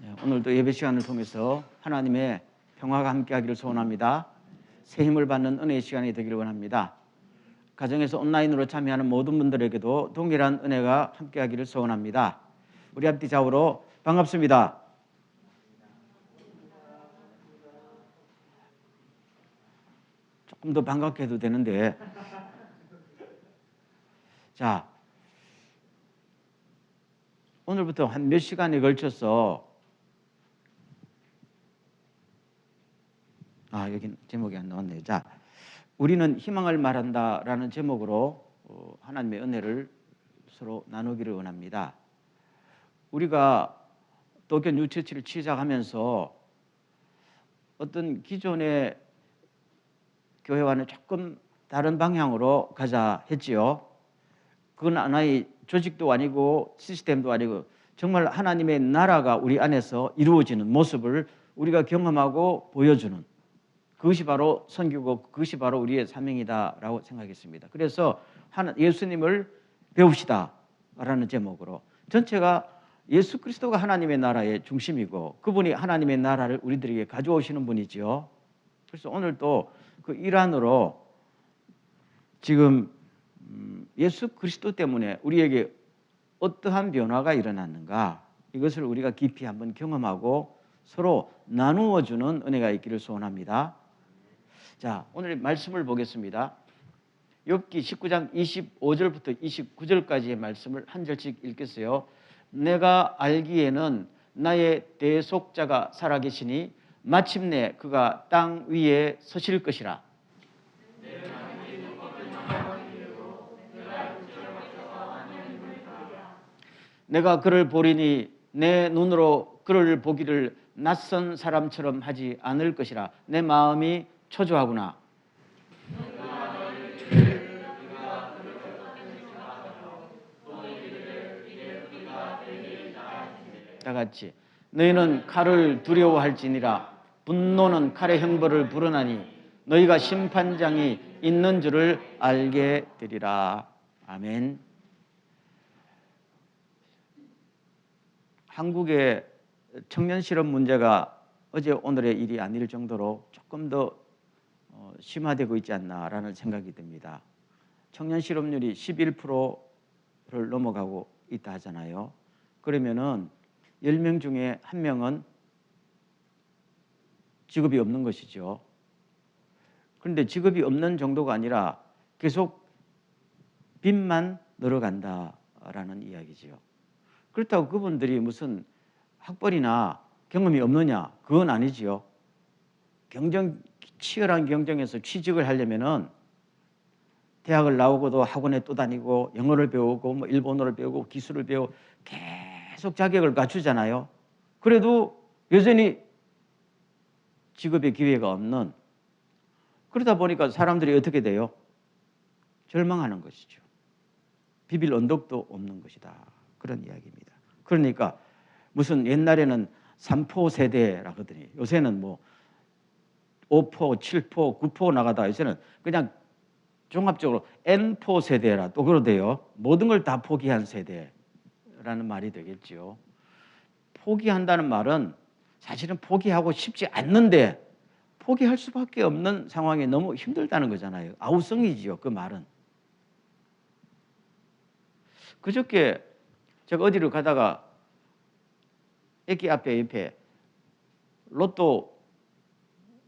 오늘도 예배 시간을 통해서 하나님의 평화가 함께하기를 소원합니다. 새 힘을 받는 은혜의 시간이 되기를 원합니다. 가정에서 온라인으로 참여하는 모든 분들에게도 동일한 은혜가 함께하기를 소원합니다. 우리 앞뒤 좌우로 반갑습니다. 조금 더 반갑게 해도 되는데. 자, 오늘부터 한 몇 시간에 걸쳐서 여기 제목이 안 나왔네요. 자, 우리는 희망을 말한다라는 제목으로 하나님의 은혜를 서로 나누기를 원합니다. 우리가 도쿄 뉴처치를 시작하면서 어떤 기존의 교회와는 조금 다른 방향으로 가자 했지요. 그건 하나의 조직도 아니고 시스템도 아니고 정말 하나님의 나라가 우리 안에서 이루어지는 모습을 우리가 경험하고 보여주는, 그것이 바로 선교고 그것이 바로 우리의 사명이다라고 생각했습니다. 그래서 예수님을 배웁시다라는 제목으로 전체가 예수 그리스도가 하나님의 나라의 중심이고 그분이 하나님의 나라를 우리들에게 가져오시는 분이죠. 그래서 오늘도 그 일환으로 지금 예수 그리스도 때문에 우리에게 어떠한 변화가 일어났는가, 이것을 우리가 깊이 한번 경험하고 서로 나누어주는 은혜가 있기를 소원합니다. 자, 오늘 말씀을 보겠습니다. 욥기 19장 25절부터 29절까지의 말씀을 한 절씩 읽겠어요. 내가 알기에는 나의 대속자가 살아계시니 마침내 그가 땅 위에 서실 것이라. 내가 그를 보리니 내 눈으로 그를 보기를 낯선 사람처럼 하지 않을 것이라. 내 마음이 초조하구나. 다 같이. 너희는 칼을 두려워할지니라. 분노는 칼의 형벌을 부르나니 너희가 심판장이 있는 줄을 알게 되리라. 아멘. 한국의 청년 실업 문제가 어제 오늘의 일이 아닐 정도로 조금 더 심화되고 있지 않나라는 생각이 듭니다. 청년 실업률이 11%를 넘어가고 있다 하잖아요. 그러면은 10명 중에 1명은 직업이 없는 것이죠. 그런데 직업이 없는 정도가 아니라 계속 빚만 늘어간다라는 이야기죠. 그렇다고 그분들이 무슨 학벌이나 경험이 없느냐? 그건 아니지요. 치열한 경쟁에서 취직을 하려면은 대학을 나오고도 학원에 또 다니고 영어를 배우고 일본어를 배우고 기술을 배우고 계속 자격을 갖추잖아요. 그래도 여전히 직업의 기회가 없는, 그러다 보니까 사람들이 어떻게 돼요? 절망하는 것이죠. 비빌 언덕도 없는 것이다. 그런 이야기입니다. 그러니까 무슨 옛날에는 3포 세대라고 하더니 요새는 5포, 7포, 9포 나가다 요새는 그냥 종합적으로 N포 세대라 또 그러대요. 모든 걸 다 포기한 세대라는 말이 되겠죠. 포기한다는 말은 사실은 포기하고 싶지 않는데 포기할 수밖에 없는 상황이 너무 힘들다는 거잖아요. 아우성이지요, 그 말은. 그저께 제가 어디를 가다가 애기 앞에 옆에 로또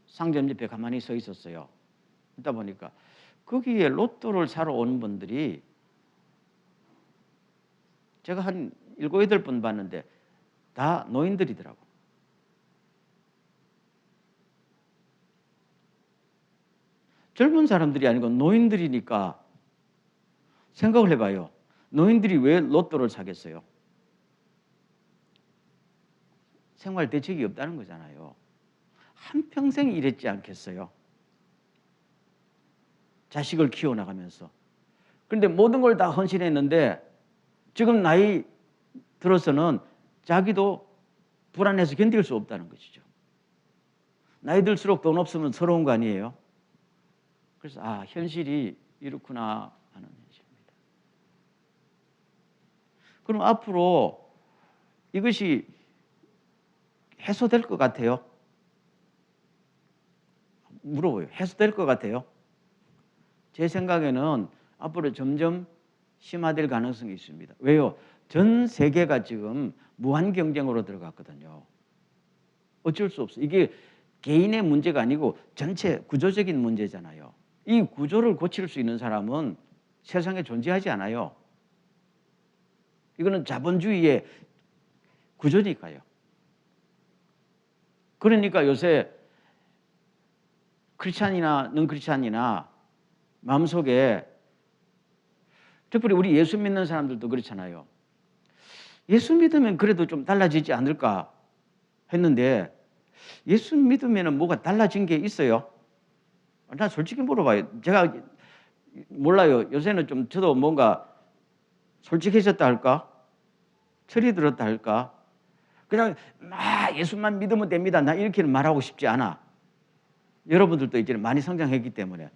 상점 옆에 가만히 서 있었어요. 그러다 보니까 거기에 로또를 사러 오는 분들이 제가 한 7, 8분 봤는데 다 노인들이더라고. 젊은 사람들이 아니고 노인들이니까 생각을 해봐요. 노인들이 왜 로또를 사겠어요? 생활 대책이 없다는 거잖아요. 한평생 일했지 않겠어요? 자식을 키워나가면서. 그런데 모든 걸 다 헌신했는데 지금 나이 들어서는 자기도 불안해서 견딜 수 없다는 것이죠. 나이 들수록 돈 없으면 서러운 거 아니에요? 그래서 현실이 이렇구나 하는 현실입니다. 그럼 앞으로 이것이 해소될 것 같아요? 물어봐요. 해소될 것 같아요? 제 생각에는 앞으로 점점 심화될 가능성이 있습니다. 왜요? 전 세계가 지금 무한 경쟁으로 들어갔거든요. 어쩔 수 없어요. 이게 개인의 문제가 아니고 전체 구조적인 문제잖아요. 이 구조를 고칠 수 있는 사람은 세상에 존재하지 않아요. 이거는 자본주의의 구조니까요. 그러니까 요새 크리스찬이나 넌 크리스찬이나 마음속에 특별히 우리 예수 믿는 사람들도 그렇잖아요. 예수 믿으면 그래도 좀 달라지지 않을까 했는데 예수 믿으면 뭐가 달라진 게 있어요? 나 솔직히 물어봐요. 제가 몰라요. 요새는 좀 저도 뭔가 솔직해졌다 할까? 철이 들었다 할까? 그냥 예수만 믿으면 됩니다. 나 이렇게는 말하고 싶지 않아. 여러분들도 이제 많이 성장했기 때문에.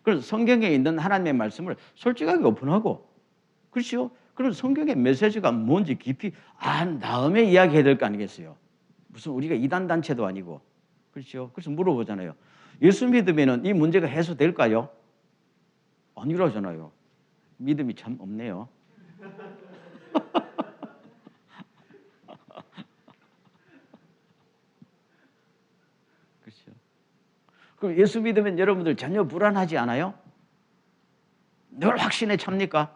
그래서 성경에 있는 하나님의 말씀을 솔직하게 오픈하고, 그렇죠? 그럼 성경의 메시지가 뭔지 깊이 안 다음에 이야기해야 될 거 아니겠어요? 무슨 우리가 이단 단체도 아니고, 그렇죠? 그래서 물어보잖아요. 예수 믿으면 이 문제가 해소될까요? 아니라잖아요. 믿음이 참 없네요. 그렇죠? 그럼 예수 믿으면 여러분들 전혀 불안하지 않아요? 늘 확신에 찹니까?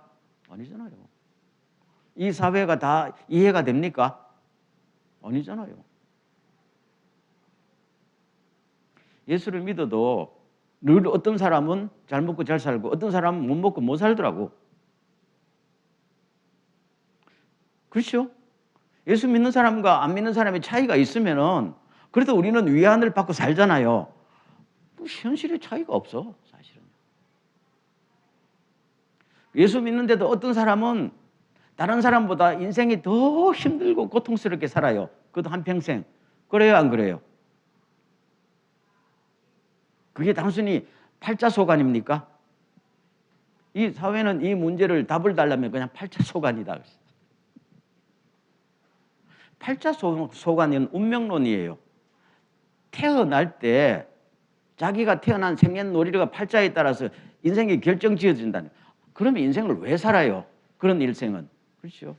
아니잖아요. 이 사회가 다 이해가 됩니까? 아니잖아요. 예수를 믿어도 늘 어떤 사람은 잘 먹고 잘 살고 어떤 사람은 못 먹고 못 살더라고. 그렇죠? 예수 믿는 사람과 안 믿는 사람의 차이가 있으면은 그래도 우리는 위안을 받고 살잖아요. 뭐 현실의 차이가 없어, 사실은. 예수 믿는데도 어떤 사람은 다른 사람보다 인생이 더 힘들고 고통스럽게 살아요. 그것도 한평생. 그래요, 안 그래요? 그게 단순히 팔자소관입니까? 이 사회는 이 문제를 답을 달라면 그냥 팔자소관이다. 팔자소관은 운명론이에요. 태어날 때 자기가 태어난 생년월일과 팔자에 따라서 인생이 결정지어진다는. 그러면 인생을 왜 살아요? 그런 일생은. 그렇죠?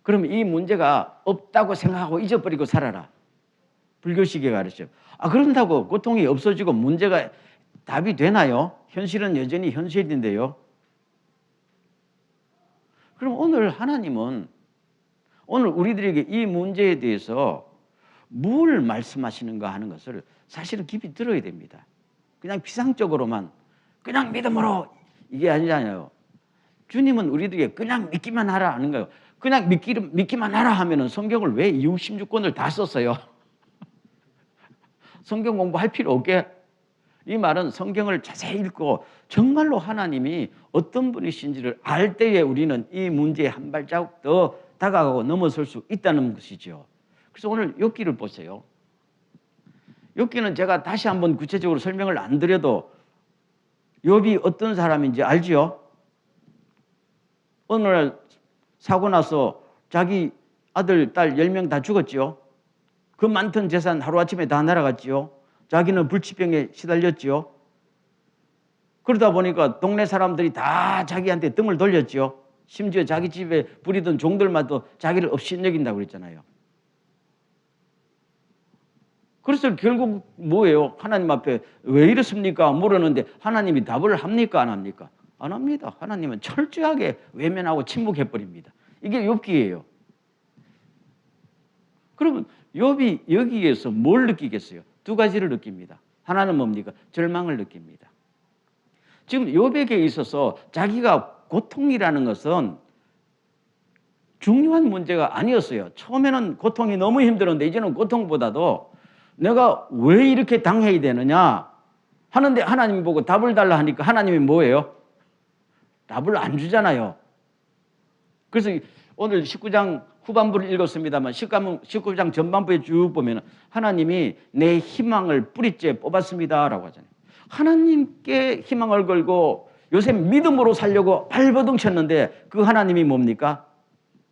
그러면 이 문제가 없다고 생각하고 잊어버리고 살아라. 불교식에 가르쳐. 그런다고 고통이 없어지고 문제가 답이 되나요? 현실은 여전히 현실인데요. 그럼 오늘 하나님은 오늘 우리들에게 이 문제에 대해서 뭘 말씀하시는가 하는 것을 사실은 깊이 들어야 됩니다. 그냥 피상적으로만 그냥 믿음으로 이게 아니잖아요. 주님은 우리들에게 그냥 믿기만 하라 하는 거예요. 그냥 믿기만 하라 하면은 성경을 왜 66권을 다 썼어요? 성경 공부할 필요 없게. 이 말은 성경을 자세히 읽고 정말로 하나님이 어떤 분이신지를 알 때에 우리는 이 문제에 한 발자국 더 다가가고 넘어설 수 있다는 것이죠. 그래서 오늘 욥기를 보세요. 욥기는 제가 다시 한번 구체적으로 설명을 안 드려도 욥이 어떤 사람인지 알지요? 어느 날 사고 나서 자기 아들, 딸 10명 다 죽었지요. 그 많던 재산 하루아침에 다 날아갔지요. 자기는 불치병에 시달렸지요. 그러다 보니까 동네 사람들이 다 자기한테 등을 돌렸지요. 심지어 자기 집에 부리던 종들마도 자기를 업신여긴다고 그랬잖아요. 그래서 결국 뭐예요? 하나님 앞에 왜 이렇습니까? 물었는데 하나님이 답을 합니까? 안 합니까? 안 합니다. 하나님은 철저하게 외면하고 침묵해버립니다. 이게 욥기예요. 그러면 욥이 여기에서 뭘 느끼겠어요? 두 가지를 느낍니다. 하나는 뭡니까? 절망을 느낍니다. 지금 욥에게 있어서 자기가 고통이라는 것은 중요한 문제가 아니었어요. 처음에는 고통이 너무 힘들었는데 이제는 고통보다도 내가 왜 이렇게 당해야 되느냐 하는데 하나님이 보고 답을 달라 하니까 하나님이 뭐예요? 답을 안 주잖아요. 그래서 오늘 19장 후반부를 읽었습니다만 19장 전반부에 쭉 보면 하나님이 내 희망을 뿌리째 뽑았습니다라고 하잖아요. 하나님께 희망을 걸고 요새 믿음으로 살려고 발버둥 쳤는데 그 하나님이 뭡니까?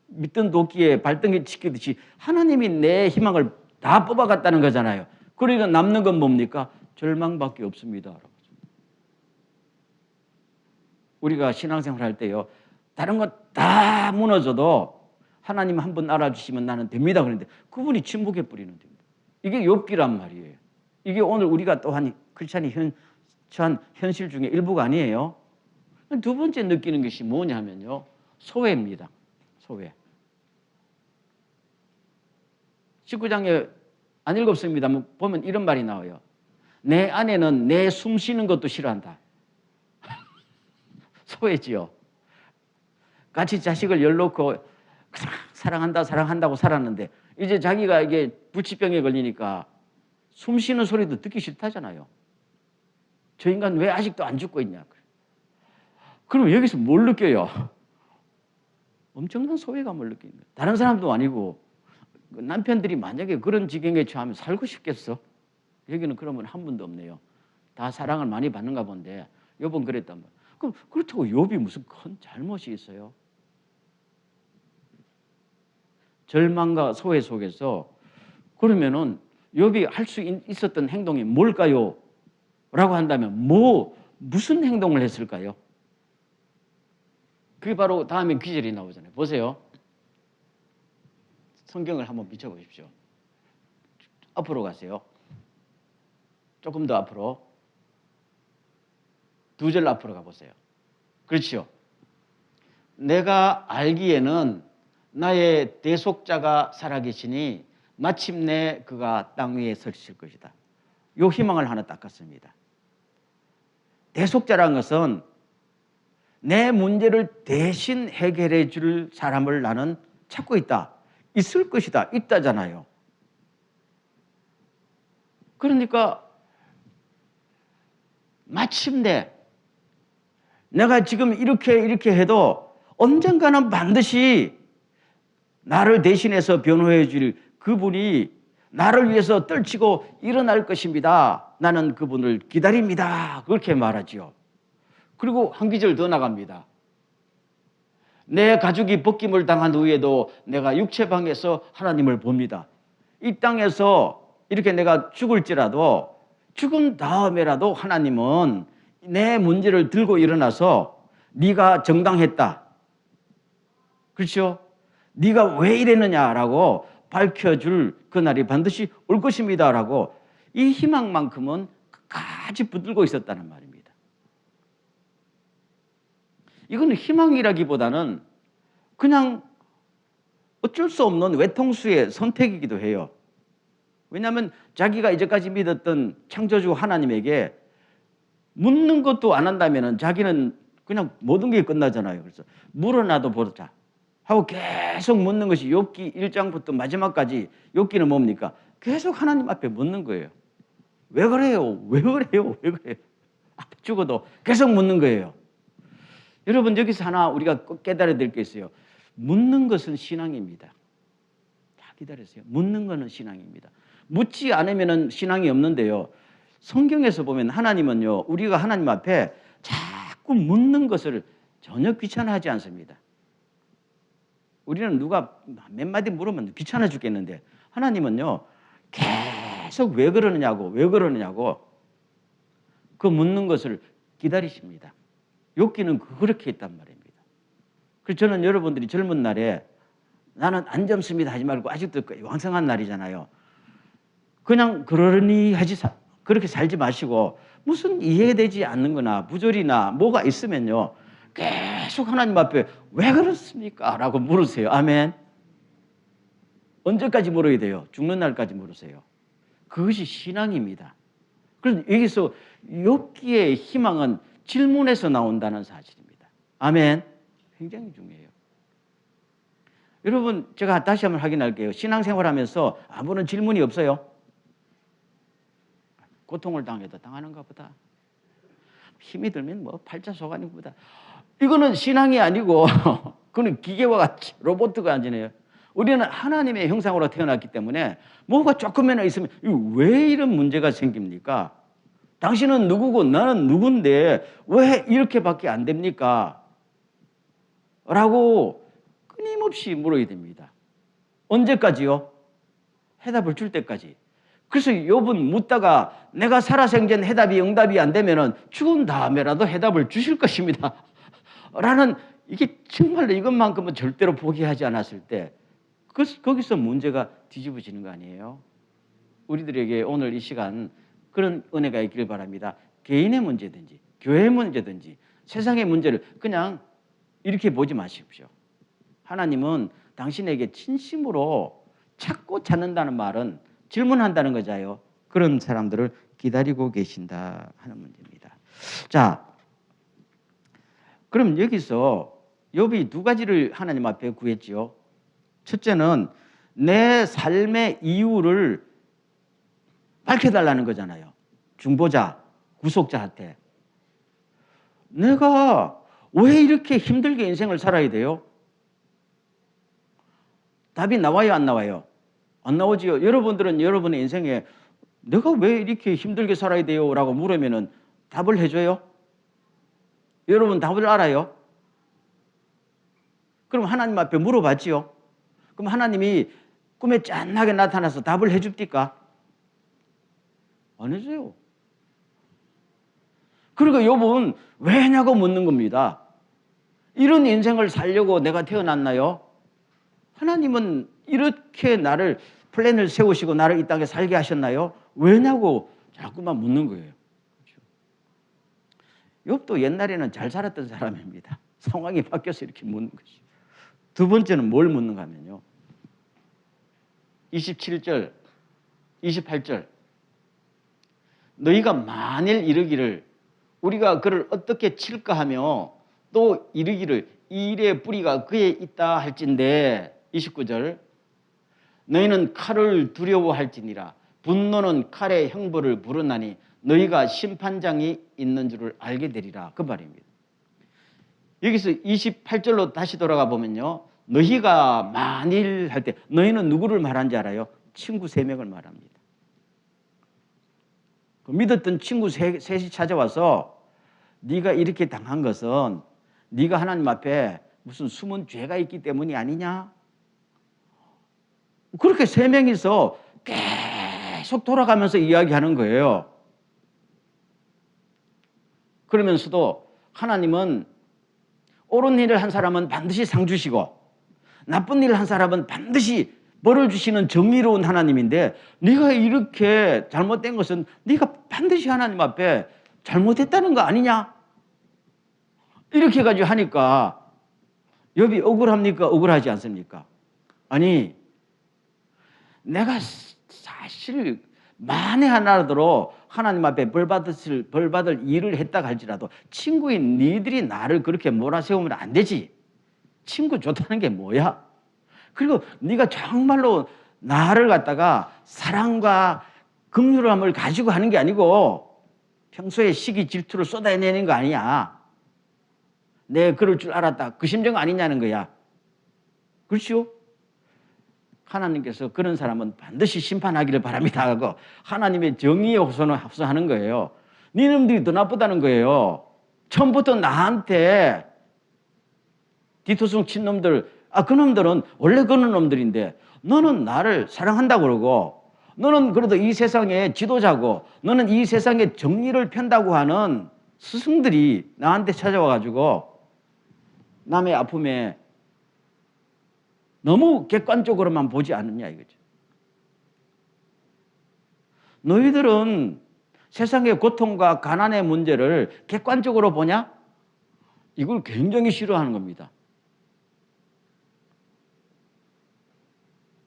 믿던 도끼에 발등에 치키듯이 하나님이 내 희망을 다 뽑아갔다는 거잖아요. 그러니까 남는 건 뭡니까? 절망밖에 없습니다. 우리가 신앙생활 할 때요, 다른 것 다 무너져도 하나님 한 번 알아주시면 나는 됩니다. 그런데 그분이 침묵해 버리는 됩니다. 이게 욥기란 말이에요. 이게 오늘 우리가 또한 크리스찬이 처한 현실 중에 일부가 아니에요. 두 번째 느끼는 것이 뭐냐면요, 소외입니다. 소외. 19장에 안 읽었습니다만 보면 이런 말이 나와요. 내 아내는 내 숨 쉬는 것도 싫어한다. 소외지요. 같이 자식을 열놓고 사랑한다 사랑한다고 살았는데 이제 자기가 이게 불치병에 걸리니까 숨 쉬는 소리도 듣기 싫다잖아요. 저 인간 왜 아직도 안 죽고 있냐. 그럼 여기서 뭘 느껴요? 엄청난 소외감을 느끼는 거예요. 다른 사람도 아니고 남편들이 만약에 그런 지경에 처하면 살고 싶겠어? 여기는 그러면 한 분도 없네요. 다 사랑을 많이 받는가 본데 욥은 그랬단 말이에요. 그럼 그렇다고 욥이 무슨 큰 잘못이 있어요? 절망과 소외 속에서 그러면은 욥이 할 수 있었던 행동이 뭘까요? 라고 한다면 무슨 행동을 했을까요? 그게 바로 다음에 귀절이 나오잖아요. 보세요. 성경을 한번 비춰보십시오. 앞으로 가세요. 조금 더 앞으로. 2절 앞으로 가보세요. 그렇죠. 내가 알기에는 나의 대속자가 살아계시니 마침내 그가 땅 위에 서실 것이다. 이 희망을 하나 닦았습니다. 대속자라는 것은 내 문제를 대신 해결해 줄 사람을 나는 찾고 있다. 있을 것이다. 있다잖아요. 그러니까 마침내 내가 지금 이렇게 해도 언젠가는 반드시 나를 대신해서 변호해 줄 그분이 나를 위해서 떨치고 일어날 것입니다. 나는 그분을 기다립니다. 그렇게 말하지요. 그리고 한 기절 더 나갑니다. 내 가족이 벗김을 당한 후에도 내가 육체방에서 하나님을 봅니다. 이 땅에서 이렇게 내가 죽을지라도 죽은 다음에라도 하나님은 내 문제를 들고 일어나서 네가 정당했다. 그렇죠? 네가 왜 이랬느냐라고 밝혀줄 그날이 반드시 올 것입니다라고 이 희망만큼은 끝까지 붙들고 있었다는 말입니다. 이거는 희망이라기보다는 그냥 어쩔 수 없는 외통수의 선택이기도 해요. 왜냐하면 자기가 이제까지 믿었던 창조주 하나님에게 묻는 것도 안 한다면 자기는 그냥 모든 게 끝나잖아요. 그래서 물어놔도 보자 하고 계속 묻는 것이 욥기 1장부터 마지막까지. 욥기는 뭡니까? 계속 하나님 앞에 묻는 거예요. 왜 그래요? 왜 그래요? 왜 그래요? 앞에 죽어도 계속 묻는 거예요. 여러분 여기서 하나 우리가 꼭 깨달아야 될 게 있어요. 묻는 것은 신앙입니다. 다 기다리세요. 묻는 것은 신앙입니다. 묻지 않으면 신앙이 없는데요. 성경에서 보면 하나님은요, 우리가 하나님 앞에 자꾸 묻는 것을 전혀 귀찮아하지 않습니다. 우리는 누가 몇 마디 물으면 귀찮아 죽겠는데 하나님은요, 계속 왜 그러느냐고 그 묻는 것을 기다리십니다. 욥기는 그렇게 했단 말입니다. 그래서 저는 여러분들이 젊은 날에 나는 안 젊습니다 하지 말고 아직도 왕성한 날이잖아요. 그냥 그러니 그렇게 살지 마시고 무슨 이해되지 않는 거나 부조리나 뭐가 있으면요, 계속 하나님 앞에 왜 그렇습니까? 라고 물으세요. 아멘. 언제까지 물어야 돼요? 죽는 날까지 물으세요. 그것이 신앙입니다. 그래서 여기서 욥기의 희망은 질문에서 나온다는 사실입니다. 아멘. 굉장히 중요해요. 여러분 제가 다시 한번 확인할게요. 신앙생활하면서 아무런 질문이 없어요? 고통을 당해도 당하는가 보다. 힘이 들면 뭐 팔자소간이 보다. 이거는 신앙이 아니고 그건 기계와 같이 로봇가 아니네요. 우리는 하나님의 형상으로 태어났기 때문에 뭐가 조금이나 있으면 왜 이런 문제가 생깁니까? 당신은 누구고 나는 누군데 왜 이렇게밖에 안 됩니까? 라고 끊임없이 물어야 됩니다. 언제까지요? 해답을 줄 때까지. 그래서 욥은 묻다가 내가 살아생전 해답이 응답이 안 되면은 죽은 다음에라도 해답을 주실 것입니다. 라는 이게 정말로 이것만큼은 절대로 포기하지 않았을 때 거기서 문제가 뒤집어지는 거 아니에요? 우리들에게 오늘 이 시간 그런 은혜가 있기를 바랍니다. 개인의 문제든지 교회의 문제든지 세상의 문제를 그냥 이렇게 보지 마십시오. 하나님은 당신에게 진심으로 찾고 찾는다는 말은 질문한다는 거잖아요. 그런 사람들을 기다리고 계신다 하는 문제입니다. 자, 그럼 여기서 욥이 두 가지를 하나님 앞에 구했지요. 첫째는 내 삶의 이유를 밝혀달라는 거잖아요. 중보자, 구속자한테. 내가 왜 이렇게 힘들게 인생을 살아야 돼요? 답이 나와요, 안 나와요? 안 나오지요. 여러분들은 여러분의 인생에 내가 왜 이렇게 힘들게 살아야 돼요? 라고 물으면 답을 해줘요? 여러분 답을 알아요? 그럼 하나님 앞에 물어봤지요? 그럼 하나님이 꿈에 짠하게 나타나서 답을 해줍니까? 안 해줘요. 그리고 욥은 왜냐고 묻는 겁니다. 이런 인생을 살려고 내가 태어났나요? 하나님은 이렇게 나를 플랜을 세우시고 나를 이 땅에 살게 하셨나요? 왜냐고 자꾸만 묻는 거예요. 욥도 옛날에는 잘 살았던 사람입니다. 상황이 바뀌어서 이렇게 묻는 것이죠. 두 번째는 뭘 묻는가 하면요. 27절, 28절. 너희가 만일 이르기를 우리가 그를 어떻게 칠까 하며 또 이르기를 이 일의 뿌리가 그에 있다 할진대 29절 너희는 칼을 두려워할지니라 분노는 칼의 형벌을 부르나니 너희가 심판장이 있는 줄을 알게 되리라 그 말입니다. 여기서 28절로 다시 돌아가 보면요. 너희가 만일 할 때 너희는 누구를 말한지 알아요? 친구 3명을 말합니다. 그 믿었던 친구 셋이 찾아와서 네가 이렇게 당한 것은 네가 하나님 앞에 무슨 숨은 죄가 있기 때문이 아니냐? 그렇게 3명이서 계속 돌아가면서 이야기하는 거예요. 그러면서도 하나님은 옳은 일을 한 사람은 반드시 상 주시고 나쁜 일을 한 사람은 반드시 벌을 주시는 정의로운 하나님인데 네가 이렇게 잘못된 것은 네가 반드시 하나님 앞에 잘못했다는 거 아니냐? 이렇게 가지고 하니까 욥이 억울합니까? 억울하지 않습니까? 아니 내가 사실 만에 하나라도 하나님 앞에 벌 받을 일을 했다 할지라도 친구인 니들이 나를 그렇게 몰아세우면 안 되지. 친구 좋다는 게 뭐야? 그리고 네가 정말로 나를 갖다가 사랑과 긍휼함을 가지고 하는 게 아니고 평소에 시기 질투를 쏟아내는 거 아니야. 내 그럴 줄 알았다. 그 심정 아니냐는 거야. 그렇죠? 하나님께서 그런 사람은 반드시 심판하기를 바랍니다 하고 하나님의 정의에 호소하는 거예요. 니놈들이 더 나쁘다는 거예요. 처음부터 나한테 뒤통수 친 놈들, 그놈들은 원래 그런 놈들인데 너는 나를 사랑한다고 그러고 너는 그래도 이 세상의 지도자고 너는 이 세상의 정의를 편다고 하는 스승들이 나한테 찾아와가지고 남의 아픔에 너무 객관적으로만 보지 않느냐 이거죠. 너희들은 세상의 고통과 가난의 문제를 객관적으로 보냐? 이걸 굉장히 싫어하는 겁니다.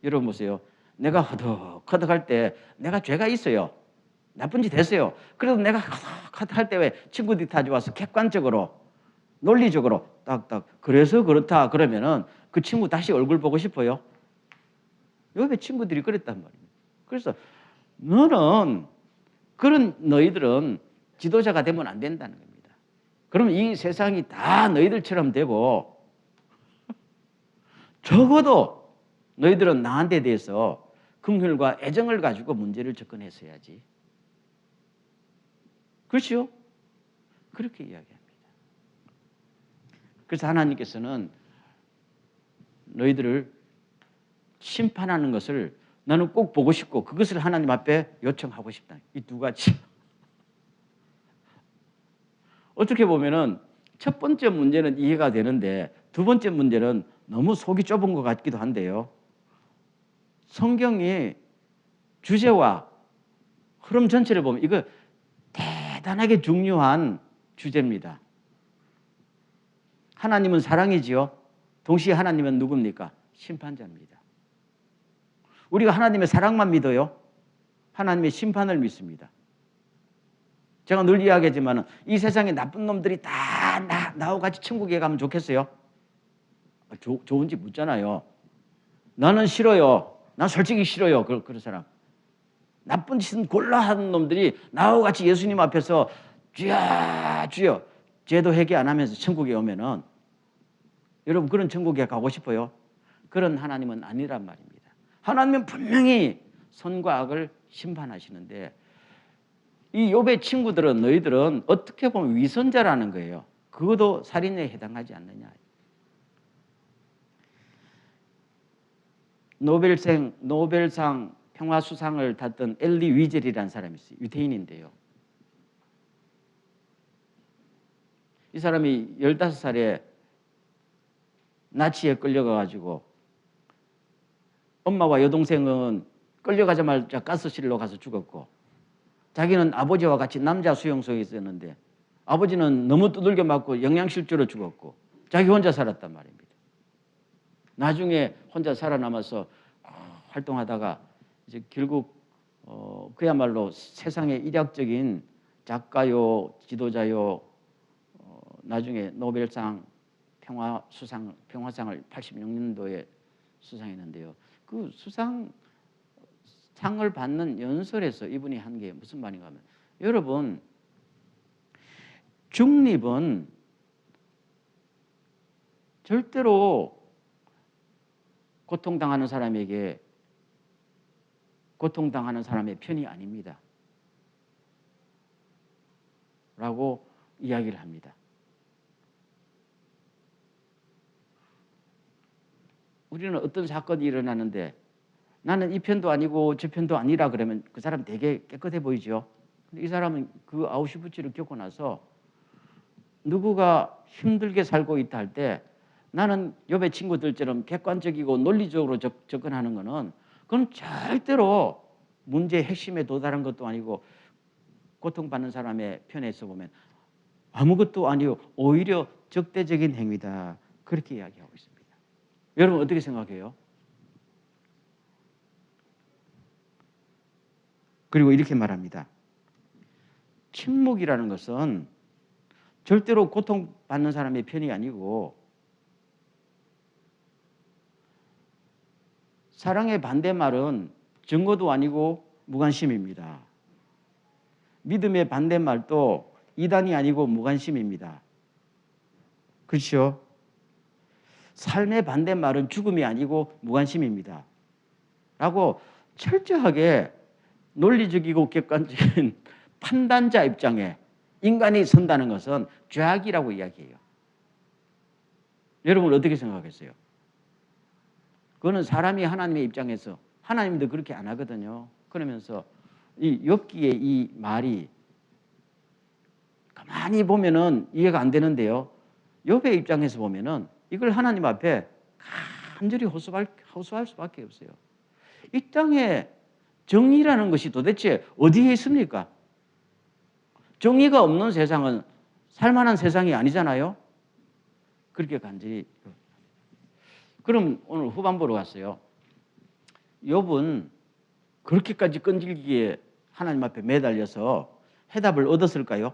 여러분 보세요. 내가 허덕허덕할 때 내가 죄가 있어요. 나쁜 짓 했어요. 그래도 내가 허덕허덕할 때 왜 친구들이 찾아와서 객관적으로 논리적으로 딱딱 그래서 그렇다 그러면은 그 친구 다시 얼굴 보고 싶어요? 여기 친구들이 그랬단 말입니다. 그래서 너희들은 지도자가 되면 안 된다는 겁니다. 그러면 이 세상이 다 너희들처럼 되고 적어도 너희들은 나한테 대해서 긍휼과 애정을 가지고 문제를 접근했어야지. 그렇죠? 그렇게 이야기합니다. 그래서 하나님께서는 너희들을 심판하는 것을 나는 꼭 보고 싶고 그것을 하나님 앞에 요청하고 싶다. 이 두 가지. 어떻게 보면은 첫 번째 문제는 이해가 되는데 두 번째 문제는 너무 속이 좁은 것 같기도 한데요. 성경이 주제와 흐름 전체를 보면 이거 대단하게 중요한 주제입니다. 하나님은 사랑이지요. 동시에 하나님은 누굽니까? 심판자입니다. 우리가 하나님의 사랑만 믿어요? 하나님의 심판을 믿습니다. 제가 늘 이야기하지만 이 세상에 나쁜 놈들이 다 나하고 같이 천국에 가면 좋겠어요? 좋은지 묻잖아요. 나는 싫어요. 난 솔직히 싫어요. 그런 사람. 나쁜 짓은 골라 하는 놈들이 나하고 같이 예수님 앞에서 주여 주여 죄도 회개 안 하면서 천국에 오면은 여러분 그런 천국에 가고 싶어요? 그런 하나님은 아니란 말입니다. 하나님은 분명히 선과 악을 심판하시는데 이 욥의 친구들은 너희들은 어떻게 보면 위선자라는 거예요. 그것도 살인에 해당하지 않느냐. 노벨상 평화수상을 탔던 엘리 위젤이라는 사람이 있어요. 유태인인데요. 이 사람이 15살에 나치에 끌려가가지고 엄마와 여동생은 끌려가자마자 가스실로 가서 죽었고 자기는 아버지와 같이 남자 수용소에 있었는데 아버지는 너무 두들겨 맞고 영양실조로 죽었고 자기 혼자 살았단 말입니다. 나중에 혼자 살아남아서 활동하다가 이제 결국 그야말로 세상의 이력적인 작가요, 지도자요, 나중에 노벨상 평화상을 86년도에 수상했는데요. 그 상을 받는 연설에서 이분이 한 게 무슨 말인가 하면 여러분 중립은 절대로 고통당하는 사람에게 고통당하는 사람의 편이 아닙니다. 라고 이야기를 합니다. 우리는 어떤 사건이 일어나는데 나는 이 편도 아니고 저 편도 아니라 그러면 그 사람 되게 깨끗해 보이죠. 근데 이 사람은 그 아우슈비츠를 겪고 나서 누구가 힘들게 살고 있다 할 때 나는 욥의 친구들처럼 객관적이고 논리적으로 접근하는 거는 그건 절대로 문제의 핵심에 도달한 것도 아니고 고통받는 사람의 편에 서 보면 아무것도 아니요 오히려 적대적인 행위다. 그렇게 이야기하고 있습니다. 여러분 어떻게 생각해요? 그리고 이렇게 말합니다. 침묵이라는 것은 절대로 고통받는 사람의 편이 아니고 사랑의 반대말은 증오도 아니고 무관심입니다. 믿음의 반대말도 이단이 아니고 무관심입니다. 그렇죠? 삶의 반대말은 죽음이 아니고 무관심입니다. 라고 철저하게 논리적이고 객관적인 판단자 입장에 인간이 선다는 것은 죄악이라고 이야기해요. 여러분 어떻게 생각하겠어요? 그거는 사람이 하나님의 입장에서 하나님도 그렇게 안 하거든요. 그러면서 이 욥기의 이 말이 가만히 보면은 이해가 안 되는데요. 욥의 입장에서 보면은 이걸 하나님 앞에 간절히 호소할 수밖에 없어요. 이 땅에 정의라는 것이 도대체 어디에 있습니까? 정의가 없는 세상은 살만한 세상이 아니잖아요. 그렇게 간절히. 그럼 오늘 후반부로 갔어요. 욥은 그렇게까지 끈질기게 하나님 앞에 매달려서 해답을 얻었을까요?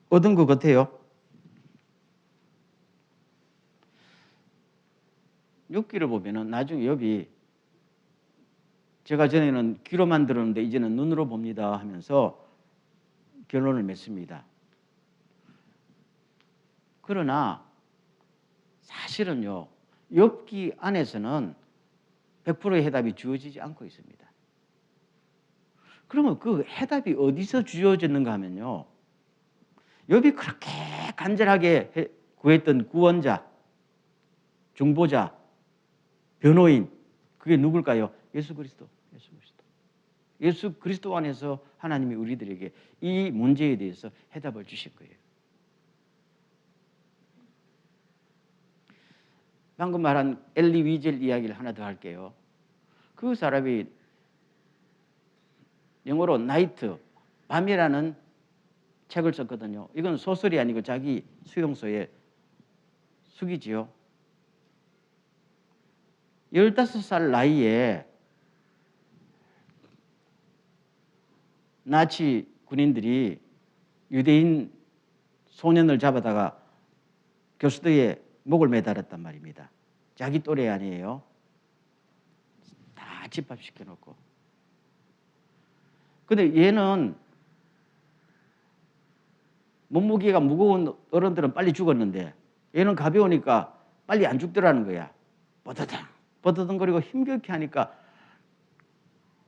얻은 것 같아요. 욥기를 보면은 나중에 욥이 제가 전에는 귀로만 들었는데 이제는 눈으로 봅니다 하면서 결론을 맺습니다. 그러나 사실은요, 욥기 안에서는 100%의 해답이 주어지지 않고 있습니다. 그러면 그 해답이 어디서 주어졌는가 하면요, 욥이 그렇게 간절하게 구했던 구원자, 중보자, 변호인, 그게 누굴까요? 예수 그리스도. 예수 그리스도. 예수 그리스도 안에서 하나님이 우리들에게 이 문제에 대해서 해답을 주실 거예요. 방금 말한 엘리 위젤 이야기를 하나 더 할게요. 그 사람이 영어로 나이트, 밤이라는 책을 썼거든요. 이건 소설이 아니고 자기 수용소에 숙이지요. 15살 나이에 나치 군인들이 유대인 소년을 잡아다가 교수들의 목을 매달았단 말입니다. 자기 또래 아니에요. 다 집합시켜 놓고. 근데 얘는 몸무게가 무거운 어른들은 빨리 죽었는데 얘는 가벼우니까 빨리 안 죽더라는 거야. 버드덩거리고 힘겹게 하니까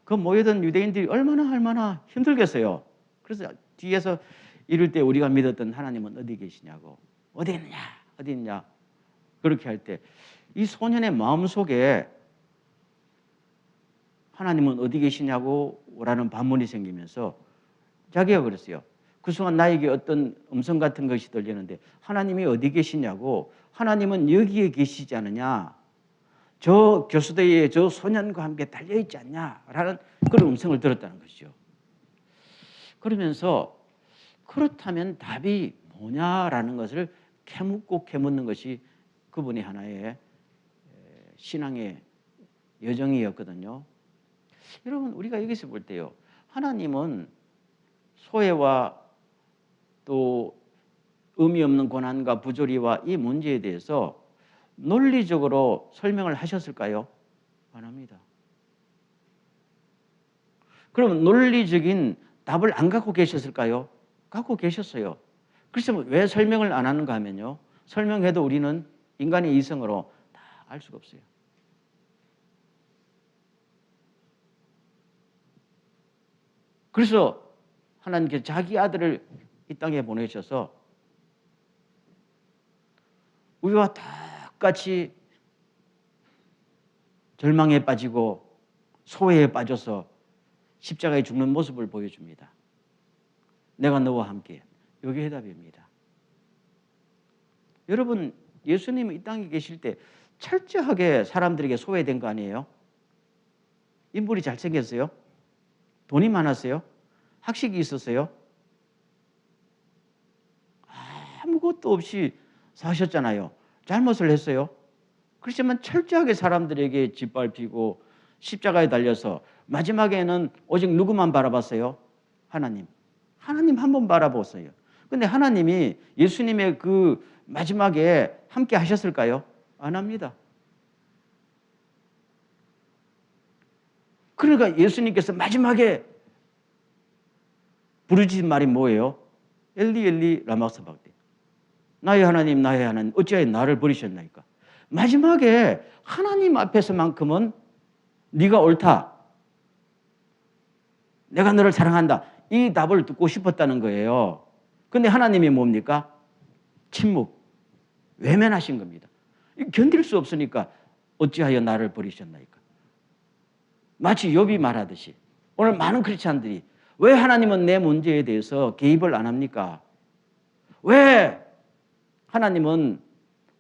그 모여든 유대인들이 얼마나 힘들겠어요. 그래서 뒤에서 이럴 때 우리가 믿었던 하나님은 어디 계시냐고, 어디 있느냐 그렇게 할 때 이 소년의 마음속에 하나님은 어디 계시냐고 라는 반문이 생기면서 자기가 그랬어요. 그 순간 나에게 어떤 음성 같은 것이 들리는데 하나님이 어디 계시냐고, 하나님은 여기에 계시지 않느냐, 저 교수대에 저 소년과 함께 달려있지 않냐라는 그런 음성을 들었다는 것이죠. 그러면서 그렇다면 답이 뭐냐라는 것을 캐묻는 것이 그분의 하나의 신앙의 여정이었거든요. 여러분, 우리가 여기서 볼 때요, 하나님은 소외와 또 의미 없는 고난과 부조리와 이 문제에 대해서 논리적으로 설명을 하셨을까요? 안 합니다. 그럼 논리적인 답을 안 갖고 계셨을까요? 갖고 계셨어요. 그래서 왜 설명을 안 하는가 하면요, 설명해도 우리는 인간의 이성으로 다 알 수가 없어요. 그래서 하나님께서 자기 아들을 이 땅에 보내셔서 우리와 똑같이 절망에 빠지고 소외에 빠져서 십자가에 죽는 모습을 보여줍니다. 내가 너와 함께. 이게 해답입니다. 여러분, 예수님이 이 땅에 계실 때 철저하게 사람들에게 소외된 거 아니에요? 인물이 잘생겼어요? 돈이 많았어요? 학식이 있었어요? 아무것도 없이 사셨잖아요. 잘못을 했어요. 그렇지만 철저하게 사람들에게 짓밟히고 십자가에 달려서 마지막에는 오직 누구만 바라봤어요? 하나님. 하나님 한 번 바라봤어요. 근데 하나님이 예수님의 그 마지막에 함께 하셨을까요? 안 합니다. 그러니까 예수님께서 마지막에 부르짖은 말이 뭐예요? 엘리 엘리 라마 사박디. 나의 하나님 어찌하여 나를 버리셨나이까. 마지막에 하나님 앞에서만큼은 네가 옳다, 내가 너를 사랑한다, 이 답을 듣고 싶었다는 거예요. 근데 하나님이 뭡니까? 침묵, 외면하신 겁니다. 견딜 수 없으니까 어찌하여 나를 버리셨나이까. 마치 욥이 말하듯이 오늘 많은 크리스찬들이 왜 하나님은 내 문제에 대해서 개입을 안 합니까? 왜 하나님은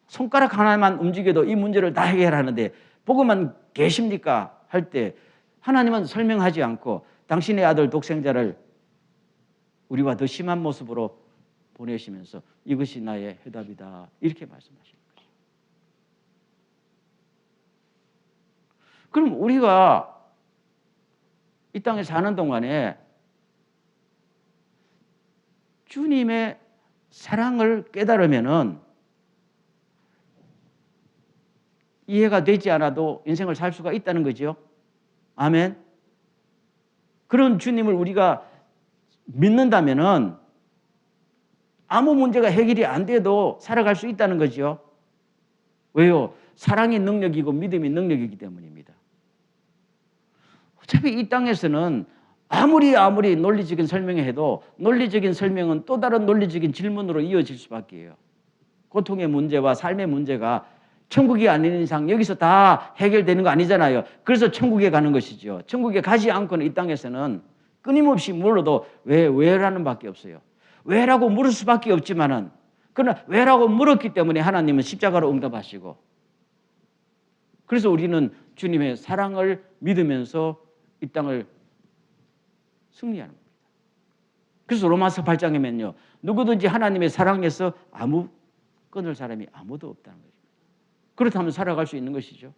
손가락 하나만 움직여도 이 문제를 다 해결하는데 보고만 계십니까? 할 때 하나님은 설명하지 않고 당신의 아들 독생자를 우리와 더 심한 모습으로 보내시면서 이것이 나의 해답이다, 이렇게 말씀하시는 거죠. 그럼 우리가 이 땅에 사는 동안에 주님의 사랑을 깨달으면은 이해가 되지 않아도 인생을 살 수가 있다는 거죠. 아멘. 그런 주님을 우리가 믿는다면은 아무 문제가 해결이 안 돼도 살아갈 수 있다는 거죠. 왜요? 사랑이 능력이고 믿음이 능력이기 때문입니다. 어차피 이 땅에서는 아무리 논리적인 설명을 해도 논리적인 설명은 또 다른 논리적인 질문으로 이어질 수밖에 해요. 고통의 문제와 삶의 문제가 천국이 아닌 이상 여기서 다 해결되는 거 아니잖아요. 그래서 천국에 가는 것이죠. 천국에 가지 않고는 이 땅에서는 끊임없이 물어도 왜라는 밖에 없어요. 왜라고 물을 수밖에 없지만은, 그러나 왜라고 물었기 때문에 하나님은 십자가로 응답하시고, 그래서 우리는 주님의 사랑을 믿으면서 이 땅을 승리하는 겁니다. 그래서 로마서 8장에 보면요, 누구든지 하나님의 사랑에서 끊을 사람이 아무도 없다는 거죠. 그렇다면 살아갈 수 있는 것이죠.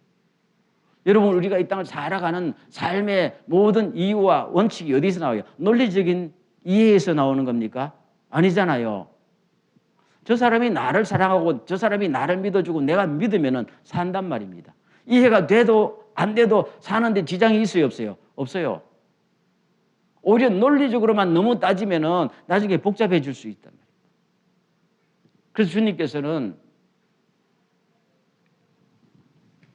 여러분, 우리가 이 땅을 살아가는 삶의 모든 이유와 원칙이 어디서 나와요? 논리적인 이해에서 나오는 겁니까? 아니잖아요. 저 사람이 나를 사랑하고 저 사람이 나를 믿어주고 내가 믿으면 산단 말입니다. 이해가 돼도 안 돼도 사는데 지장이 있어요, 없어요? 없어요. 오히려 논리적으로만 너무 따지면 나중에 복잡해질 수 있단 말이에요. 그래서 주님께서는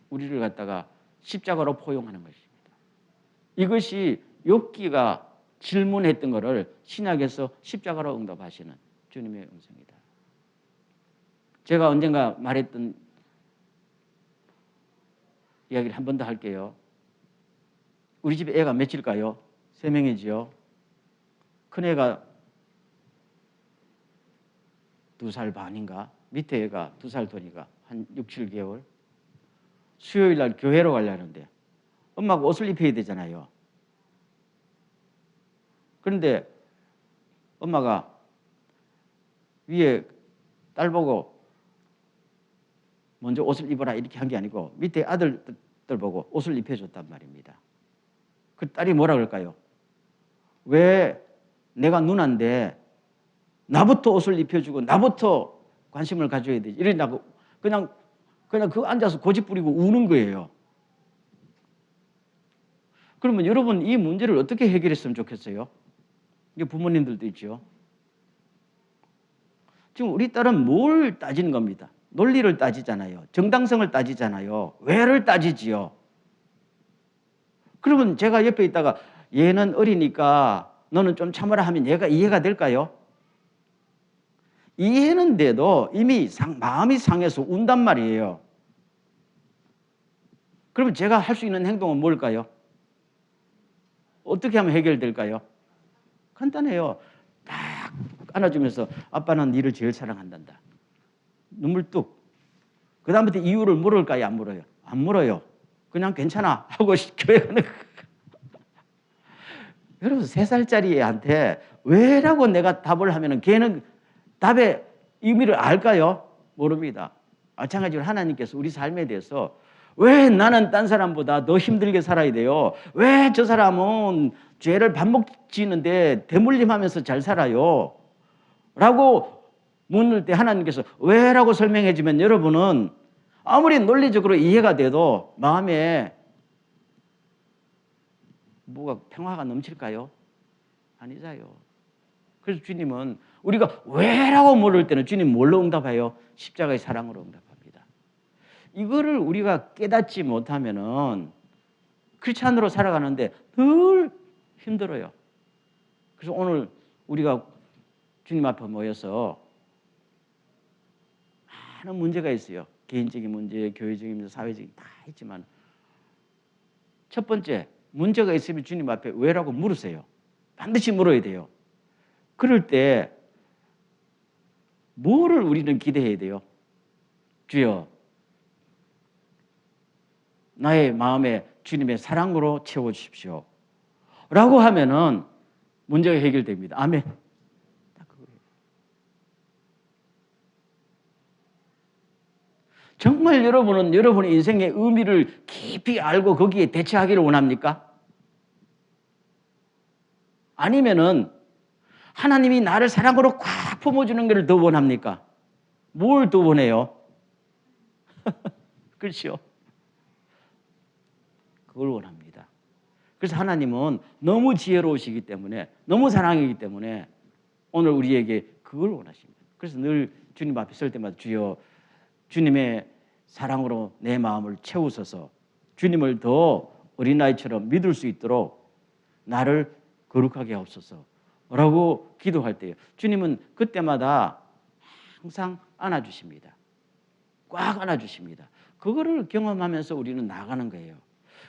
우리를 갖다가 십자가로 포용하는 것입니다. 이것이 욥기가 질문했던 것을 신약에서 십자가로 응답하시는 주님의 음성이다. 제가 언젠가 말했던 이야기를 한 번 더 할게요. 우리 집에 애가 몇일까요? 3명이지요. 큰애가 2살 반인가? 밑에 애가 2살 더니까 한 6, 7개월. 수요일 날 교회로 가려는데 엄마가 옷을 입혀야 되잖아요. 그런데 엄마가 위에 딸 보고 먼저 옷을 입어라 이렇게 한 게 아니고 밑에 아들들 보고 옷을 입혀줬단 말입니다. 그 딸이 뭐라 그럴까요? 왜 내가 누나인데 나부터 옷을 입혀주고 나부터 관심을 가져야 되지? 이러냐고 그냥 그 앉아서 고집 부리고 우는 거예요. 그러면 여러분 이 문제를 어떻게 해결했으면 좋겠어요? 이게 부모님들도 있죠. 지금 우리 딸은 뭘 따지는 겁니다. 논리를 따지잖아요. 정당성을 따지잖아요. 왜를 따지지요. 그러면 제가 옆에 있다가 얘는 어리니까 너는 좀 참아라 하면 얘가 이해가 될까요? 이해는 돼도 이미 마음이 상해서 운단 말이에요. 그러면 제가 할 수 있는 행동은 뭘까요? 어떻게 하면 해결될까요? 간단해요. 딱 안아주면서 아빠는 니를 제일 사랑한단다. 눈물 뚝. 그 다음부터 이유를 물을까요? 안 물어요? 안 물어요. 그냥 괜찮아 하고 교회 가는 거예요. 여러분 3살짜리 애한테 왜라고 내가 답을 하면 걔는 답의 의미를 알까요? 모릅니다. 마찬가지로 하나님께서 우리 삶에 대해서 왜 나는 딴 사람보다 더 힘들게 살아야 돼요? 왜 저 사람은 죄를 반복 지는데 대물림하면서 잘 살아요? 라고 묻을 때 하나님께서 왜라고 설명해 주면 여러분은 아무리 논리적으로 이해가 돼도 마음에 뭐가 평화가 넘칠까요? 아니자요. 그래서 주님은 우리가 왜라고 물을 때는 주님 뭘로 응답해요? 십자가의 사랑으로 응답합니다. 이거를 우리가 깨닫지 못하면은 크리스찬으로 살아가는데 늘 힘들어요. 그래서 오늘 우리가 주님 앞에 모여서 많은 문제가 있어요. 개인적인 문제, 교회적인 문제, 사회적인 다 있지만 첫 번째 문제가 있으면 주님 앞에 왜라고 물으세요. 반드시 물어야 돼요. 그럴 때 뭐를 우리는 기대해야 돼요? 주여, 나의 마음에 주님의 사랑으로 채워주십시오. 라고 하면은 문제가 해결됩니다. 아멘. 딱 그거예요. 정말 여러분은 여러분의 인생의 의미를 깊이 알고 거기에 대처하기를 원합니까? 아니면은 하나님이 나를 사랑으로 꽉 품어주는 것을 더 원합니까? 뭘 더 원해요? 그렇죠? 그걸 원합니다. 그래서 하나님은 너무 지혜로우시기 때문에 너무 사랑이기 때문에 오늘 우리에게 그걸 원하십니다. 그래서 늘 주님 앞에 설 때마다 주여 주님의 사랑으로 내 마음을 채우소서 주님을 더 어린아이처럼 믿을 수 있도록 나를 거룩하게 하옵소서 라고 기도할 때요. 주님은 그때마다 항상 안아주십니다. 꽉 안아주십니다. 그거를 경험하면서 우리는 나아가는 거예요.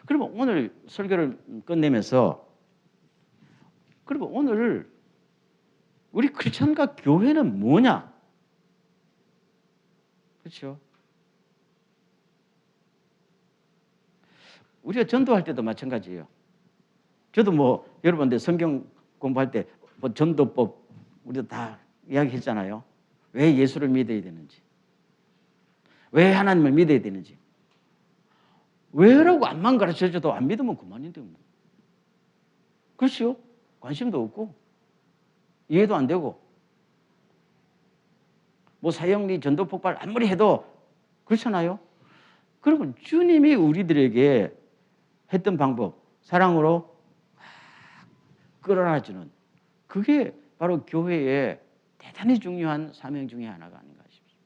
그러면 오늘 설교를 끝내면서 그러면 오늘 우리 크리스천과 교회는 뭐냐? 그렇죠? 우리가 전도할 때도 마찬가지예요. 저도 뭐 여러분들 성경 공부할 때 뭐 전도법 우리도 다 이야기했잖아요. 왜 예수를 믿어야 되는지, 왜 하나님을 믿어야 되는지. 왜라고 안만 가르쳐줘도 안 믿으면 그만인데 뭐. 그렇죠? 관심도 없고 이해도 안 되고 뭐 사형리 전도 폭발 아무리 해도 그렇잖아요. 그러면 주님이 우리들에게 했던 방법 사랑으로 끌어안아주는 그게 바로 교회의 대단히 중요한 사명 중에 하나가 아닌가 싶습니다.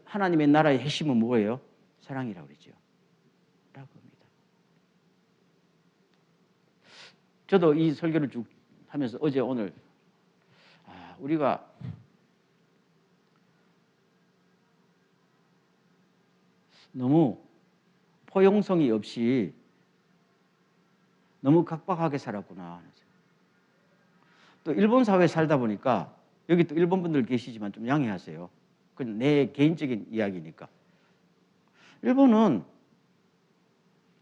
하나님의 나라의 핵심은 뭐예요? 사랑이라고 그러죠. 라고 합니다. 저도 이 설교를 쭉 하면서 어제 오늘 우리가 너무 포용성이 없이 너무 각박하게 살았구나. 또 일본 사회에 살다 보니까 여기 또 일본 분들 계시지만 좀 양해하세요. 그건 내 개인적인 이야기니까. 일본은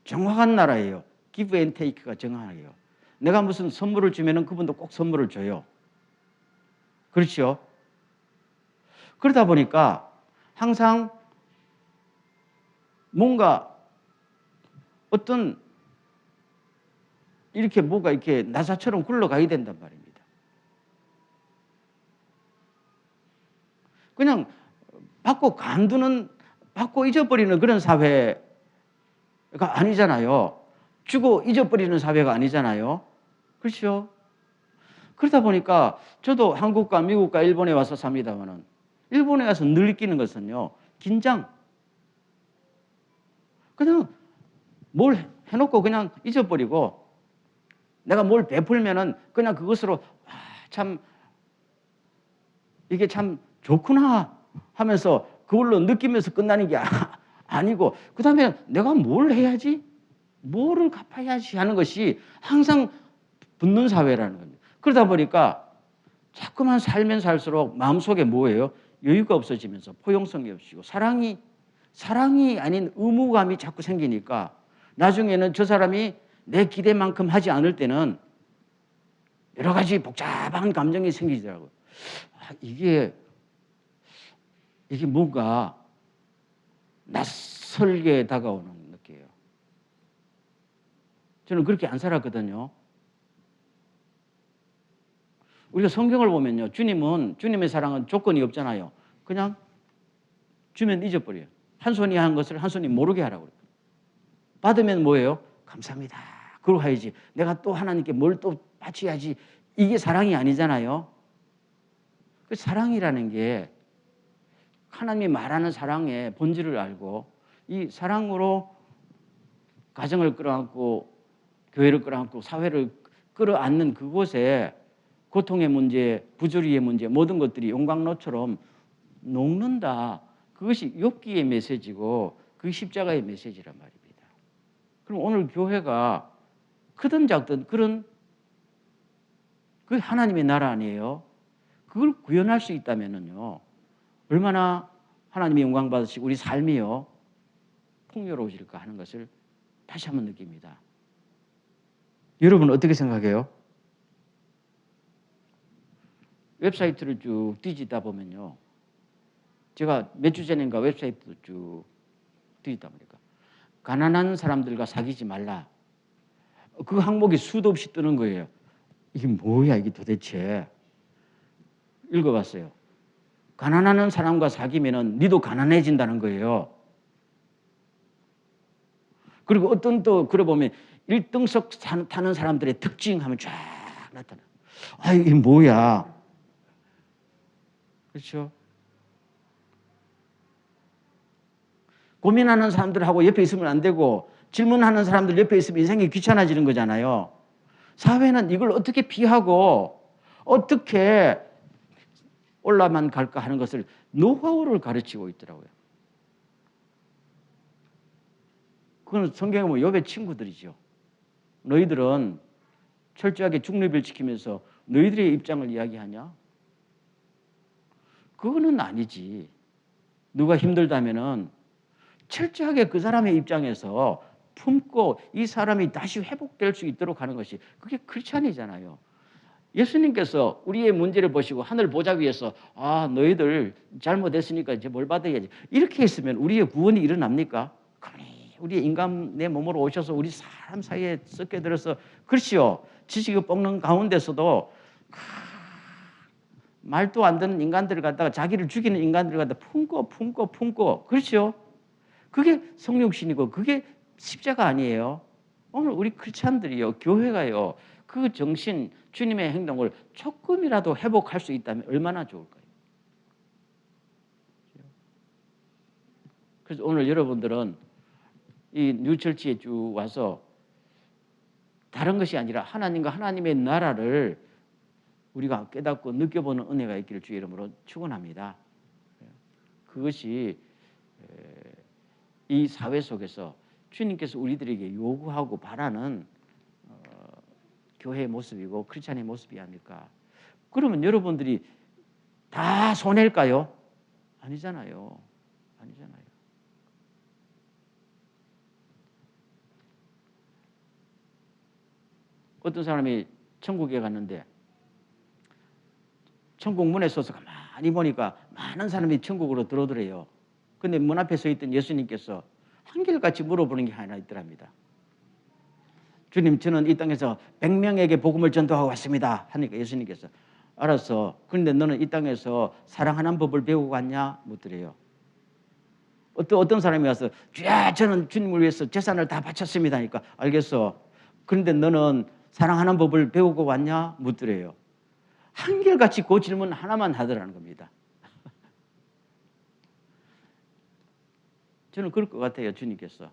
정확한 나라예요. give and take가 정확해요. 내가 무슨 선물을 주면은 그분도 꼭 선물을 줘요. 그렇죠? 그러다 보니까 항상 뭔가 어떤 이렇게 뭐가 이렇게 나사처럼 굴러가야 된단 말입니다. 그냥 받고 간두는, 받고 잊어버리는 그런 사회가 아니잖아요. 주고 잊어버리는 사회가 아니잖아요. 그렇죠? 그러다 보니까 저도 한국과 미국과 일본에 와서 삽니다만은 일본에 와서 늘 느끼는 것은요, 긴장. 그냥 뭘 해놓고 그냥 잊어버리고 내가 뭘 베풀면은 그냥 그것으로 참 이게 참 좋구나 하면서 그걸로 느끼면서 끝나는 게 아니고 그 다음에 내가 뭘 해야지? 뭐를 갚아야지 하는 것이 항상 붙는 사회라는 겁니다. 그러다 보니까 자꾸만 살면 살수록 마음속에 뭐예요? 여유가 없어지면서 포용성이 없어지고 사랑이 아닌 의무감이 자꾸 생기니까 나중에는 저 사람이 내 기대만큼 하지 않을 때는 여러 가지 복잡한 감정이 생기더라고요. 이게 뭔가 낯설게 다가오는 느낌이에요. 저는 그렇게 안 살았거든요. 우리가 성경을 보면요, 주님의 사랑은 조건이 없잖아요. 그냥 주면 잊어버려요. 한 손이 한 것을 한 손이 모르게 하라고 그래요. 받으면 뭐예요? 감사합니다. 그러고 해야지. 내가 또 하나님께 뭘 또 바쳐야지. 이게 사랑이 아니잖아요. 그 사랑이라는 게 하나님이 말하는 사랑의 본질을 알고 이 사랑으로 가정을 끌어안고 교회를 끌어안고 사회를 끌어안는 그곳에 고통의 문제, 부조리의 문제 모든 것들이 용광로처럼 녹는다. 그것이 욥기의 메시지고 그게 십자가의 메시지란 말입니다. 그럼 오늘 교회가 크든 작든 그런 그 하나님의 나라 아니에요. 그걸 구현할 수 있다면은요, 얼마나 하나님의 영광 받으시고 우리 삶이요 풍요로워질까 하는 것을 다시 한번 느낍니다. 여러분은 어떻게 생각해요? 웹사이트를 쭉 뒤지다 보면요, 제가 몇 주 전인가 웹사이트를 쭉 뒤지다 보니까 가난한 사람들과 사귀지 말라. 그 항목이 수도 없이 뜨는 거예요. 이게 뭐야 이게 도대체. 읽어봤어요. 가난한 사람과 사귀면은 니도 가난해진다는 거예요. 그리고 어떤 또 그래 보면 1등석 타는 사람들의 특징 하면 쫙 나타나. 아 이게 뭐야. 그렇죠? 고민하는 사람들하고 옆에 있으면 안 되고 질문하는 사람들 옆에 있으면 인생이 귀찮아지는 거잖아요. 사회는 이걸 어떻게 피하고 어떻게 올라만 갈까 하는 것을 노하우를 가르치고 있더라고요. 그건 성경에 보면 욥의 친구들이죠. 너희들은 철저하게 중립을 지키면서 너희들의 입장을 이야기하냐? 그거는 아니지. 누가 힘들다면은 철저하게 그 사람의 입장에서 품고 이 사람이 다시 회복될 수 있도록 하는 것이 그게 크리스찬이잖아요. 예수님께서 우리의 문제를 보시고 하늘 보좌 위에서 너희들 잘못했으니까 이제 뭘 받아야지 이렇게 했으면 우리의 구원이 일어납니까? 우리의 인간 내 몸으로 오셔서 우리 사람 사이에 섞여 들어서 그렇지요. 지식을 뻗는 가운데서도 말도 안 되는 인간들을 갖다가 자기를 죽이는 인간들을 갖다 품고 그렇죠. 그게 성육신이고 그게 십자가 아니에요. 오늘 우리 크리스찬들이요, 교회가요, 그 정신, 주님의 행동을 조금이라도 회복할 수 있다면 얼마나 좋을까요? 그래서 오늘 여러분들은 이 뉴처치에 쭉 와서 다른 것이 아니라 하나님과 하나님의 나라를 우리가 깨닫고 느껴보는 은혜가 있기를 주의 이름으로 축원합니다. 그것이 이 사회 속에서 주님께서 우리들에게 요구하고 바라는 교회의 모습이고 크리스찬의 모습이 아닐까. 그러면 여러분들이 다 손해일까요? 아니잖아요. 아니잖아요. 어떤 사람이 천국에 갔는데 천국 문에 서서 가만히 보니까 많은 사람이 천국으로 들어오더래요. 근데 문 앞에 서 있던 예수님께서 한결같이 물어보는 게 하나 있더랍니다. 주님, 저는 이 땅에서 100명에게 복음을 전도하고 왔습니다. 하니까 예수님께서 알았어. 그런데 너는 이 땅에서 사랑하는 법을 배우고 왔냐? 묻더래요. 어떤 사람이 와서 주야, 저는 주님을 위해서 재산을 다 바쳤습니다. 하니까 알겠어. 그런데 너는 사랑하는 법을 배우고 왔냐? 묻더래요. 한결같이 그 질문 하나만 하더라는 겁니다. 저는 그럴 것 같아요. 주님께서.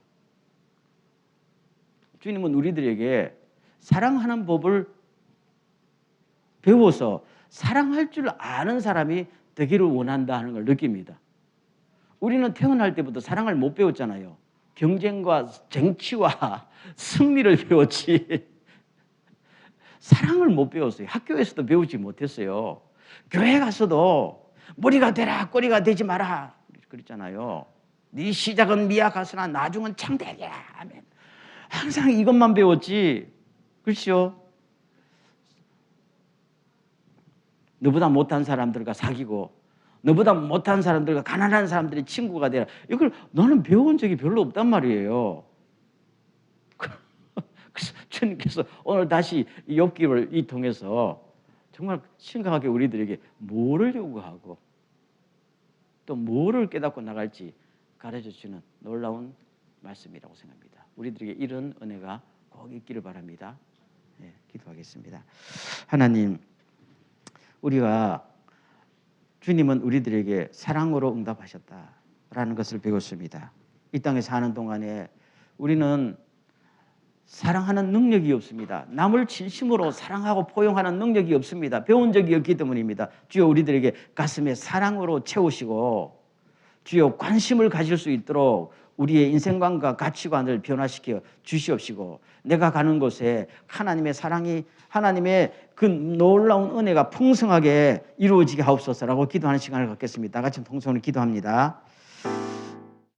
주님은 우리들에게 사랑하는 법을 배워서 사랑할 줄 아는 사람이 되기를 원한다 하는 걸 느낍니다. 우리는 태어날 때부터 사랑을 못 배웠잖아요. 경쟁과 쟁취와 승리를 배웠지 사랑을 못 배웠어요. 학교에서도 배우지 못했어요. 교회 가서도 머리가 되라 꼬리가 되지 마라 그랬잖아요. 네 시작은 미약하으나 나중은 창대하리라 하면 항상 이것만 배웠지. 그렇죠? 너보다 못한 사람들과 사귀고 너보다 못한 사람들과 가난한 사람들의 친구가 되라. 이걸 너는 배운 적이 별로 없단 말이에요. 그래서 주님께서 오늘 다시 욥기를 이 통해서 정말 심각하게 우리들에게 뭐를 요구하고 또 뭐를 깨닫고 나갈지 가르쳐주는 놀라운 말씀이라고 생각합니다. 우리들에게 이런 은혜가 꼭 있기를 바랍니다. 네, 기도하겠습니다. 하나님, 우리가 주님은 우리들에게 사랑으로 응답하셨다라는 것을 배웠습니다. 이 땅에 사는 동안에 우리는 사랑하는 능력이 없습니다. 남을 진심으로 사랑하고 포용하는 능력이 없습니다. 배운 적이 없기 때문입니다. 주여 우리들에게 가슴에 사랑으로 채우시고 주여 관심을 가질 수 있도록 우리의 인생관과 가치관을 변화시켜 주시옵시고 내가 가는 곳에 하나님의 사랑이 하나님의 그 놀라운 은혜가 풍성하게 이루어지게 하옵소서라고 기도하는 시간을 갖겠습니다. 다 같이 통성으로 기도합니다.